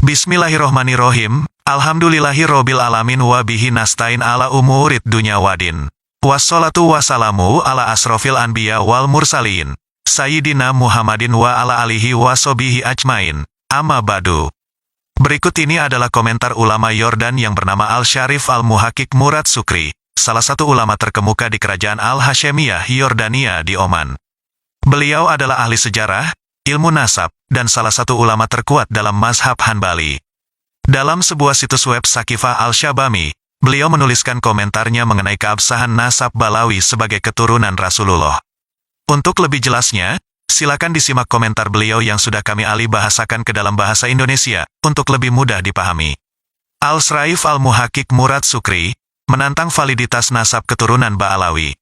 Bismillahirrohmanirrohim, alhamdulillahirobbil alamin wa bihi nasta'in ala umurid dunya wadin. Wassalatu wassalamu ala asrofil anbiya wal mursalin, Sayyidina Muhammadin wa ala alihi wa sobihi ajmain, amma ba'du. Berikut ini adalah komentar ulama Yordan yang bernama Al-Syarif Al-Muhaqiq Murad Sukri, salah satu ulama terkemuka di kerajaan Al-Hashemiyah Yordania di Oman. Beliau adalah ahli sejarah, ilmu nasab, dan salah satu ulama terkuat dalam mazhab Hanbali. Dalam sebuah situs web Sakifah Al-Syabami, beliau menuliskan komentarnya mengenai keabsahan nasab Balawi sebagai keturunan Rasulullah. Untuk lebih jelasnya, silakan disimak komentar beliau yang sudah kami alih bahasakan ke dalam bahasa Indonesia, untuk lebih mudah dipahami. Al-Syarif Al-Muhaqiq Murad Sukri, menantang validitas nasab keturunan Ba'alawi.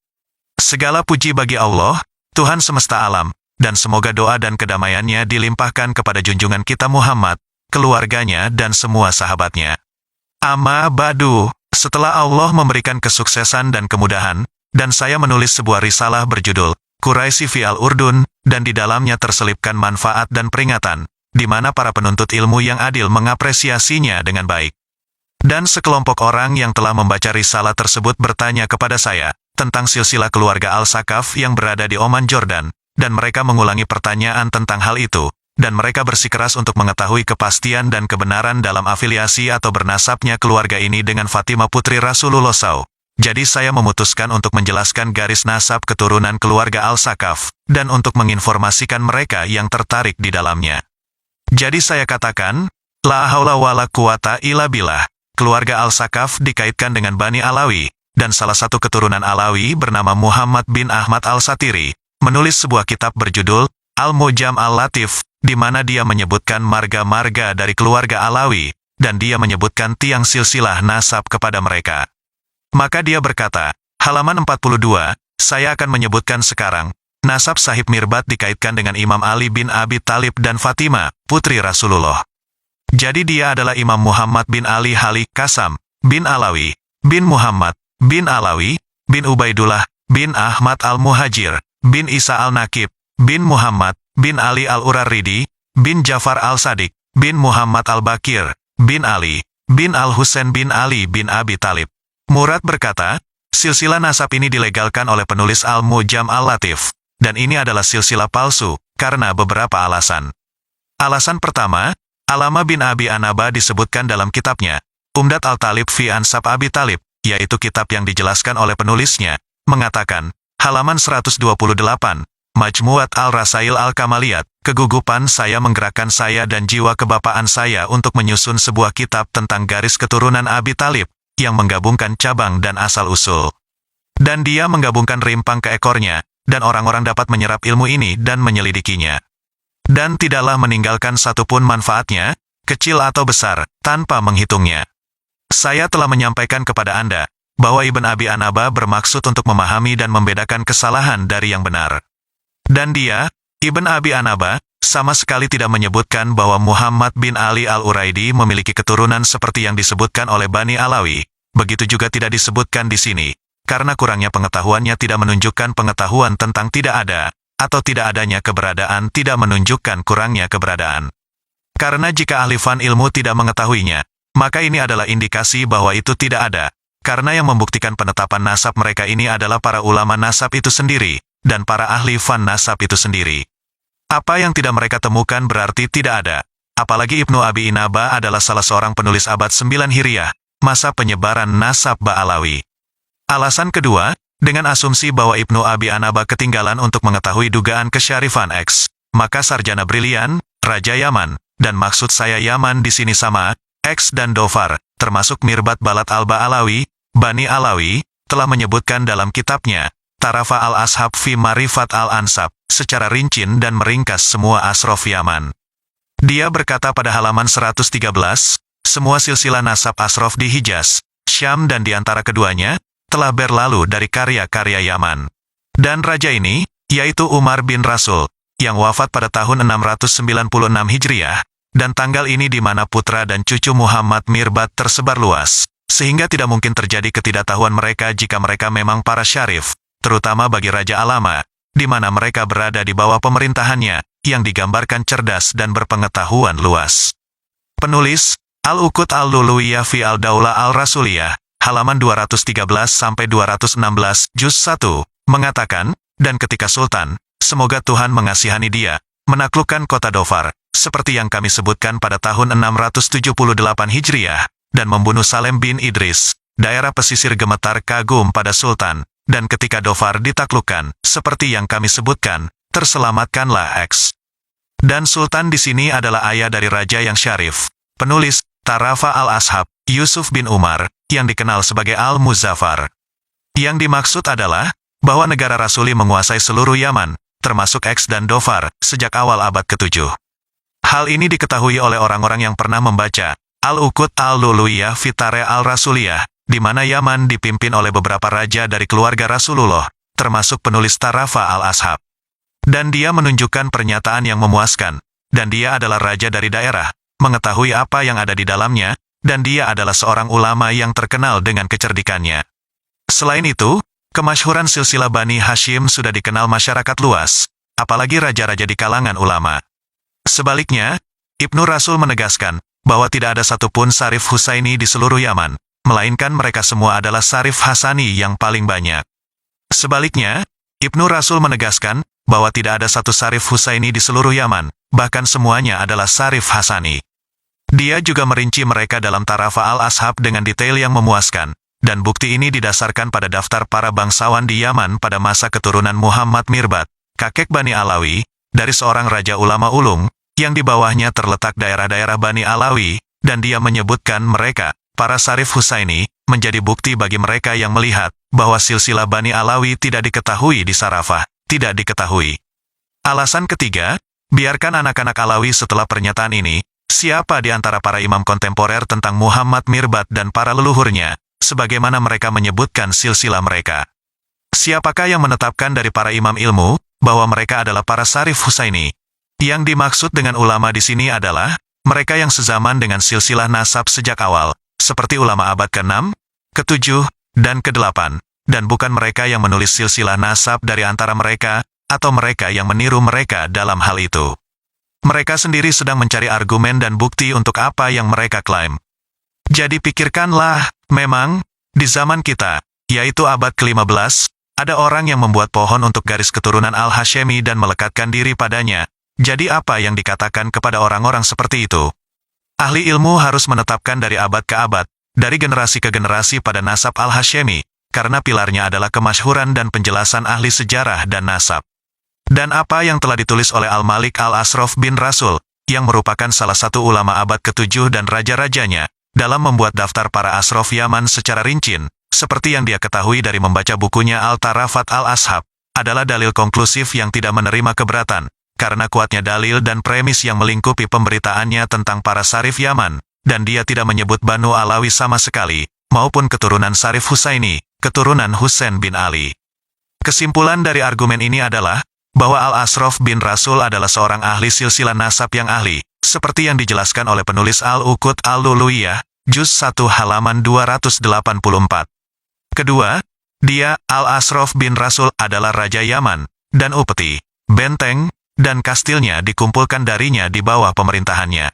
Segala puji bagi Allah, Tuhan semesta alam, dan semoga doa dan kedamaiannya dilimpahkan kepada junjungan kita Muhammad, keluarganya dan semua sahabatnya. Amma ba'du, setelah Allah memberikan kesuksesan dan kemudahan, dan saya menulis sebuah risalah berjudul Quraisy fi Al-Urdun, dan di dalamnya terselipkan manfaat dan peringatan, di mana para penuntut ilmu yang adil mengapresiasinya dengan baik. Dan sekelompok orang yang telah membaca risalah tersebut bertanya kepada saya, tentang silsilah keluarga Al-Sakaf yang berada di Oman Jordan, dan mereka mengulangi pertanyaan tentang hal itu, dan mereka bersikeras untuk mengetahui kepastian dan kebenaran dalam afiliasi atau bernasabnya keluarga ini dengan Fatimah putri Rasulullah SAW. Jadi saya memutuskan untuk menjelaskan garis nasab keturunan keluarga Al-Sakaf, dan untuk menginformasikan mereka yang tertarik di dalamnya. Jadi saya katakan, la haula wala quwata illa billah, keluarga Al-Sakaf dikaitkan dengan Bani Alawi, dan salah satu keturunan Alawi bernama Muhammad bin Ahmad Al-Satiri, menulis sebuah kitab berjudul Al-Mujam Al-Latif, di mana dia menyebutkan marga-marga dari keluarga Alawi, dan dia menyebutkan tiang silsilah nasab kepada mereka. Maka dia berkata, halaman 42, saya akan menyebutkan sekarang, nasab Sahib Mirbat dikaitkan dengan Imam Ali bin Abi Thalib dan Fatimah, putri Rasulullah. Jadi dia adalah Imam Muhammad bin Ali Halik Kasam, bin Alawi, bin Muhammad, bin Alawi, bin Ubaidullah, bin Ahmad Al-Muhajir, bin Isa Al-Nakib, bin Muhammad, bin Ali Al-Uraridi, bin Jafar Al-Sadiq, bin Muhammad Al-Bakir, bin Ali, bin Al-Husain bin Ali bin Abi Thalib. Murad berkata, silsilah nasab ini dilegalkan oleh penulis Al-Mujam Al-Latif, dan ini adalah silsilah palsu, karena beberapa alasan. Alasan pertama, Alama bin Abi Anaba disebutkan dalam kitabnya, Umdat Al-Talib fi Ansab Abi Talib, yaitu kitab yang dijelaskan oleh penulisnya, mengatakan, halaman 128, Majmuat Al-Rasail Al-Kamaliyat, kegugupan saya menggerakkan saya dan jiwa kebapaan saya untuk menyusun sebuah kitab tentang garis keturunan Abi Talib, yang menggabungkan cabang dan asal-usul. Dan dia menggabungkan rimpang ke ekornya, dan orang-orang dapat menyerap ilmu ini dan menyelidikinya. Dan tidaklah meninggalkan satupun manfaatnya, kecil atau besar, tanpa menghitungnya. Saya telah menyampaikan kepada Anda, bahwa Ibn Abi Anaba bermaksud untuk memahami dan membedakan kesalahan dari yang benar. Dan dia, Ibn Abi Anaba, sama sekali tidak menyebutkan bahwa Muhammad bin Ali Al-Uraidi memiliki keturunan seperti yang disebutkan oleh Bani Alawi. Begitu juga tidak disebutkan di sini, karena kurangnya pengetahuannya tidak menunjukkan pengetahuan tentang tidak ada, atau tidak adanya keberadaan tidak menunjukkan kurangnya keberadaan. Karena jika ahli fan ilmu tidak mengetahuinya, maka ini adalah indikasi bahwa itu tidak ada, karena yang membuktikan penetapan nasab mereka ini adalah para ulama nasab itu sendiri, dan para ahli fan nasab itu sendiri. Apa yang tidak mereka temukan berarti tidak ada, apalagi Ibnu Abi Inaba adalah salah seorang penulis abad 9 Hijriah, masa penyebaran nasab Ba'alawi. Alasan kedua, dengan asumsi bahwa Ibnu Abi Anaba ketinggalan untuk mengetahui dugaan kesyarifan X, maka sarjana brilian, Raja Yaman, dan maksud saya Yaman di sini sama, X dan Dofar, termasuk Mirbat Balat Al-Ba'alawi, Bani Alawi, telah menyebutkan dalam kitabnya, Tarafa Al-Ashab fi Marifat Al-Ansab, secara rincin dan meringkas semua asrof Yaman. Dia berkata pada halaman 113, semua silsilah nasab asrof di Hijaz, Syam dan di antara keduanya, telah berlalu dari karya-karya Yaman. Dan raja ini, yaitu Umar bin Rasul, yang wafat pada tahun 696 Hijriah, dan tanggal ini di mana putra dan cucu Muhammad Mirbat tersebar luas, sehingga tidak mungkin terjadi ketidaktahuan mereka jika mereka memang para syarif, terutama bagi Raja Alama, di mana mereka berada di bawah pemerintahannya, yang digambarkan cerdas dan berpengetahuan luas. Penulis, Al-Uqud Al-Luluiyah fi Al-Daulah Al-Rasuliyah, halaman 213-216, juz 1, mengatakan, dan ketika Sultan, semoga Tuhan mengasihani dia, menaklukkan kota Dhofar, seperti yang kami sebutkan pada tahun 678 Hijriah, dan membunuh Salem bin Idris, daerah pesisir gemetar kagum pada Sultan, dan ketika Dhofar ditaklukkan, seperti yang kami sebutkan, terselamatkanlah X. Dan Sultan di sini adalah ayah dari raja yang syarif. Penulis, Tarafa al-Ashab, Yusuf bin Umar, yang dikenal sebagai Al-Muzaffar. Yang dimaksud adalah, bahwa negara Rasuli menguasai seluruh Yaman, termasuk X dan Dhofar, sejak awal abad ke-7. Hal ini diketahui oleh orang-orang yang pernah membaca Al-Uqud Al-Luluiyah fi Tarikh Al-Rasuliyah, di mana Yaman dipimpin oleh beberapa raja dari keluarga Rasulullah, termasuk penulis Tarafa al-Ashab. Dan dia menunjukkan pernyataan yang memuaskan, dan dia adalah raja dari daerah, mengetahui apa yang ada di dalamnya, dan dia adalah seorang ulama yang terkenal dengan kecerdikannya. Selain itu, kemasyhuran silsilah Bani Hashim sudah dikenal masyarakat luas, apalagi raja-raja di kalangan ulama. Sebaliknya, Ibnu Rasul menegaskan, bahwa tidak ada satupun Sarif Husaini di seluruh Yaman, melainkan mereka semua adalah Sarif Hasani yang paling banyak. Sebaliknya, Ibnu Rasul menegaskan, bahwa tidak ada satu Sarif Husaini di seluruh Yaman, bahkan semuanya adalah Sarif Hasani. Dia juga merinci mereka dalam Tarafa al-Ashab dengan detail yang memuaskan, dan bukti ini didasarkan pada daftar para bangsawan di Yaman pada masa keturunan Muhammad Mirbat, kakek Bani Alawi, dari seorang raja ulama ulung, yang di bawahnya terletak daerah-daerah Bani Alawi, dan dia menyebutkan mereka, para Sarif Husaini, menjadi bukti bagi mereka yang melihat, bahwa silsilah Bani Alawi tidak diketahui di Sarafah, tidak diketahui. Alasan ketiga, biarkan anak-anak Alawi setelah pernyataan ini, siapa di antara para imam kontemporer tentang Muhammad Mirbat dan para leluhurnya, sebagaimana mereka menyebutkan silsilah mereka. Siapakah yang menetapkan dari para imam ilmu, bahwa mereka adalah para Sarif Husaini? Yang dimaksud dengan ulama di sini adalah, mereka yang sezaman dengan silsilah nasab sejak awal, seperti ulama abad ke-6, ke-7, dan ke-8, dan bukan mereka yang menulis silsilah nasab dari antara mereka, atau mereka yang meniru mereka dalam hal itu. Mereka sendiri sedang mencari argumen dan bukti untuk apa yang mereka klaim. Jadi pikirkanlah, memang, di zaman kita, yaitu abad ke-15, ada orang yang membuat pohon untuk garis keturunan Al-Hashemi dan melekatkan diri padanya. Jadi apa yang dikatakan kepada orang-orang seperti itu? Ahli ilmu harus menetapkan dari abad ke abad, dari generasi ke generasi pada nasab Al-Hashemi, karena pilarnya adalah kemasyhuran dan penjelasan ahli sejarah dan nasab. Dan apa yang telah ditulis oleh Al-Malik Al-Ashraf bin Rasul, yang merupakan salah satu ulama abad ke-7 dan raja-rajanya, dalam membuat daftar para Ashraf Yaman secara rincin, seperti yang dia ketahui dari membaca bukunya Al-Tarafat Al-Ashab, adalah dalil konklusif yang tidak menerima keberatan, karena kuatnya dalil dan premis yang melingkupi pemberitaannya tentang para Sarif Yaman, dan dia tidak menyebut Banu Alawi sama sekali, maupun keturunan Sarif Husaini, keturunan Husain bin Ali. Kesimpulan dari argumen ini adalah, bahwa Al-Ashraf bin Rasul adalah seorang ahli silsilah nasab yang ahli, seperti yang dijelaskan oleh penulis Al-Uqud Al-Luluiyah, juz 1 halaman 284. Kedua, dia, Al-Ashraf bin Rasul, adalah Raja Yaman, dan upeti, benteng, dan kastilnya dikumpulkan darinya di bawah pemerintahannya.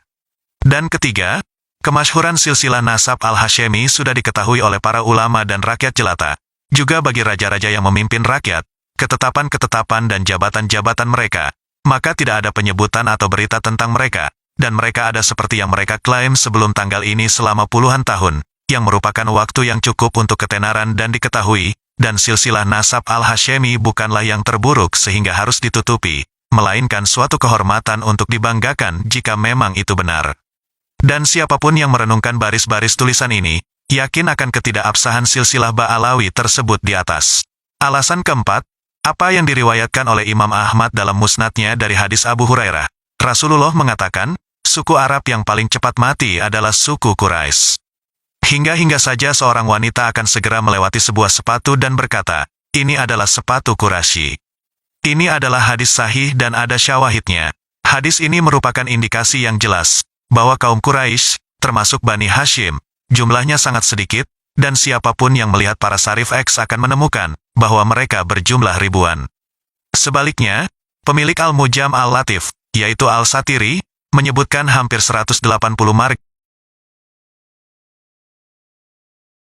Dan ketiga, kemasyhuran silsilah nasab Al-Hashemi sudah diketahui oleh para ulama dan rakyat jelata, juga bagi raja-raja yang memimpin rakyat, ketetapan-ketetapan dan jabatan-jabatan mereka, maka tidak ada penyebutan atau berita tentang mereka, dan mereka ada seperti yang mereka klaim sebelum tanggal ini selama puluhan tahun, yang merupakan waktu yang cukup untuk ketenaran dan diketahui, dan silsilah nasab Al-Hashemi bukanlah yang terburuk sehingga harus ditutupi, melainkan suatu kehormatan untuk dibanggakan jika memang itu benar. Dan siapapun yang merenungkan baris-baris tulisan ini, yakin akan ketidakabsahan silsilah Ba'alawi tersebut di atas. Alasan keempat, apa yang diriwayatkan oleh Imam Ahmad dalam musnadnya dari hadis Abu Hurairah, Rasulullah mengatakan, suku Arab yang paling cepat mati adalah suku Quraisy. Hingga saja seorang wanita akan segera melewati sebuah sepatu dan berkata, ini adalah sepatu Quraisy. Ini adalah hadis sahih dan ada syawahidnya. Hadis ini merupakan indikasi yang jelas, bahwa kaum Quraisy, termasuk Bani Hashim, jumlahnya sangat sedikit, dan siapapun yang melihat para Sarif X akan menemukan, bahwa mereka berjumlah ribuan. Sebaliknya, pemilik Al-Mujam Al-Latif, yaitu Al-Satiri, menyebutkan hampir 180 marga